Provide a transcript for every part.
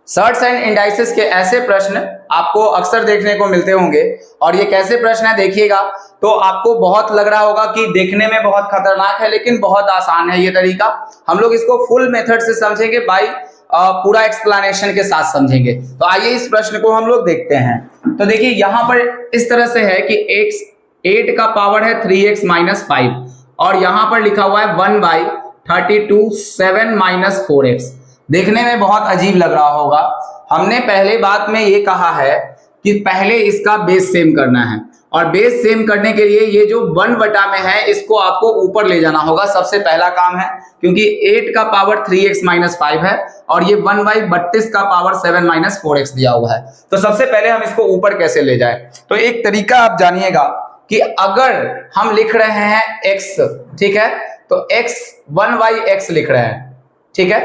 Shirts and indices के ऐसे प्रश्न आपको अक्सर देखने को मिलते होंगे और ये कैसे प्रश्न है देखिएगा तो आपको बहुत लग रहा होगा कि देखने में बहुत खतरनाक है लेकिन बहुत आसान है ये तरीका। हम लोग इसको फुल मेथड से समझेंगे बाई पूरा एक्सप्लेनेशन के साथ समझेंगे। तो आइए इस प्रश्न को हम लोग देखते हैं। तो देखिए यहाँ पर इस तरह से है कि x 8 का पावर है 3x माइनस 5 और यहाँ पर लिखा हुआ है 1/32 7 माइनस 4x। देखने में बहुत अजीब लग रहा होगा। हमने पहले बात में ये कहा है कि पहले इसका बेस सेम करना है और बेस सेम करने के लिए ये जो 1 बटा में है इसको आपको ऊपर ले जाना होगा, सबसे पहला काम है, क्योंकि 8 का पावर 3x माइनस 5 है और ये 1/32 का पावर 7 माइनस 4x दिया हुआ है। तो सबसे पहले हम इसको ऊपर कैसे ले जाए, तो एक तरीका आप जानिएगा कि अगर हम लिख रहे हैं x, ठीक है, तो x 1/x लिख रहे हैं, ठीक है,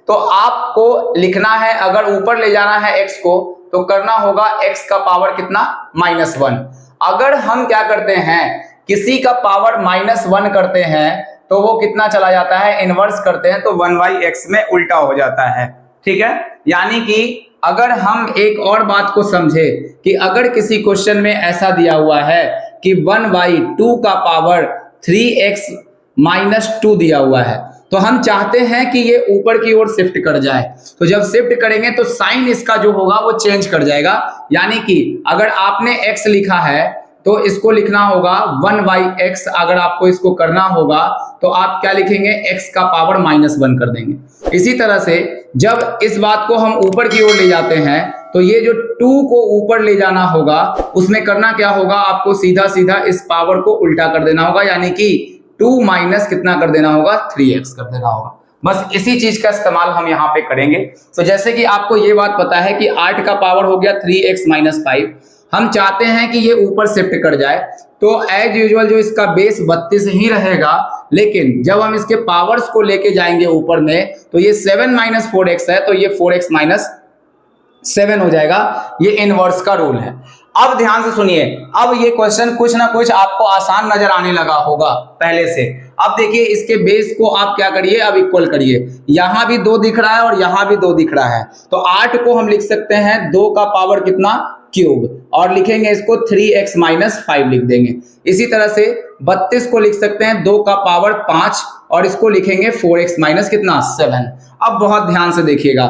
तो आपको लिखना है अगर ऊपर ले जाना है x को तो करना होगा x का पावर कितना -1। अगर हम क्या करते हैं किसी का पावर -1 करते हैं तो वो कितना चला जाता है, इनवर्स करते हैं तो 1/x में उल्टा हो जाता है, ठीक है। यानी कि अगर हम एक और बात को समझे कि अगर किसी क्वेश्चन में ऐसा दिया हुआ है कि 1/2 का पावर 3x माइनस 2 दिया हुआ है तो हम चाहते हैं कि ये ऊपर की ओर शिफ्ट कर जाए, तो जब शिफ्ट करेंगे तो साइन इसका जो होगा वो चेंज कर जाएगा। यानी कि अगर आपने x लिखा है तो इसको लिखना होगा 1/x। अगर आपको इसको करना होगा तो आप क्या लिखेंगे, x का पावर -1 कर देंगे। इसी तरह से जब इस बात को हम ऊपर की ओर ले जाते हैं तो ये जो 2 को ऊपर ले जाना होगा उसमें करना क्या होगा, आपको सीधा सीधा इस पावर को उल्टा कर देना होगा, यानी कि 2 माइनस कितना कर देना होगा, 3x कर देना होगा। बस इसी चीज का इस्तेमाल हम यहाँ पे करेंगे। तो जैसे कि आपको ये बात पता है कि 8 का पावर हो गया 3x माइनस 5, हम चाहते हैं कि ये ऊपर शिफ्ट कर जाए तो एज यूजुअल जो इसका बेस 32 ही रहेगा, लेकिन जब हम इसके पावर्स को लेके जाएंगे ऊपर में तो ये 7 माइनस 4x है तो ये 4x माइनस 7 हो जाएगा। ये इनवर्स का रूल है। अब ध्यान से सुनिए, अब ये क्वेश्चन कुछ ना कुछ आपको आसान नजर आने लगा होगा पहले से। अब देखिए इसके बेस को आप क्या करिए, अब इक्वल करिए। यहां भी 2 दिख रहा है और यहां भी 2 दिख रहा है तो 8 को हम लिख सकते हैं 2 का पावर कितना, क्यूब, और लिखेंगे इसको 3x माइनस 5 लिख देंगे। इसी तरह से 32 को लिख सकते हैं 2 का पावर 5 और इसको लिखेंगे 4x माइनस कितना, 7। अब बहुत ध्यान से देखिएगा,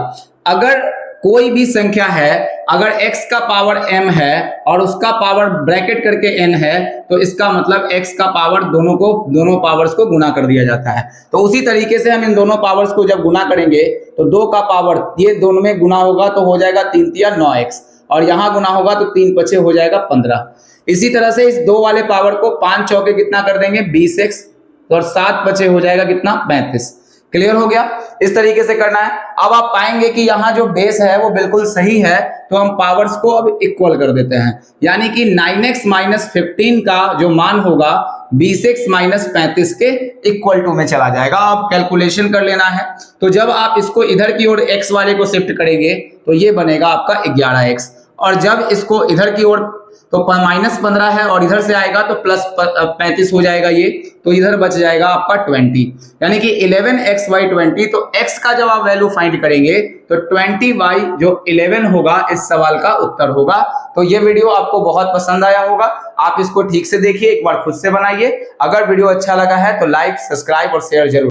अगर कोई भी संख्या है, अगर x का पावर m है और उसका पावर ब्रैकेट करके n है तो इसका मतलब x का पावर दोनों पावर्स को गुना कर दिया जाता है। तो उसी तरीके से हम इन दोनों पावर्स को जब गुना करेंगे तो 2 का पावर ये दोनों में गुना होगा तो हो जाएगा 3 तिया 9x और यहाँ गुना होगा तो 3 पचे हो जाएगा 15। इसी तरह से इस 2 वाले पावर को 5 चौके कितना कर देंगे, 20x, और 7 बचे हो जाएगा कितना, 35। क्लियर हो गया, इस तरीके से करना है। अब आप पाएंगे कि यहाँ जो बेस है वो बिल्कुल सही है तो हम पावर्स को अब इक्वल कर देते हैं, यानी कि 9x माइनस 15 का जो मान होगा 20x माइनस 35 के इक्वल टू में चला जाएगा। अब कैलकुलेशन कर लेना है। तो जब आप इसको इधर की ओर x वाले को शिफ्ट करेंगे तो ये बनेगा आपका 11x, और जब इसको इधर की ओर तो -15 है और इधर से आएगा तो प्लस 35 हो जाएगा ये, तो इधर बच जाएगा आपका 20, यानी कि 11x/20। तो x का जब आप वैल्यू फाइंड करेंगे तो 20y जो 11 होगा इस सवाल का उत्तर होगा। तो ये वीडियो आपको बहुत पसंद आया होगा, आप इसको ठीक से देखिए, एक बार खुद से बनाइए। अगर वीडियो अच्छा लगा है तो लाइक, सब्सक्राइब और शेयर जरूर।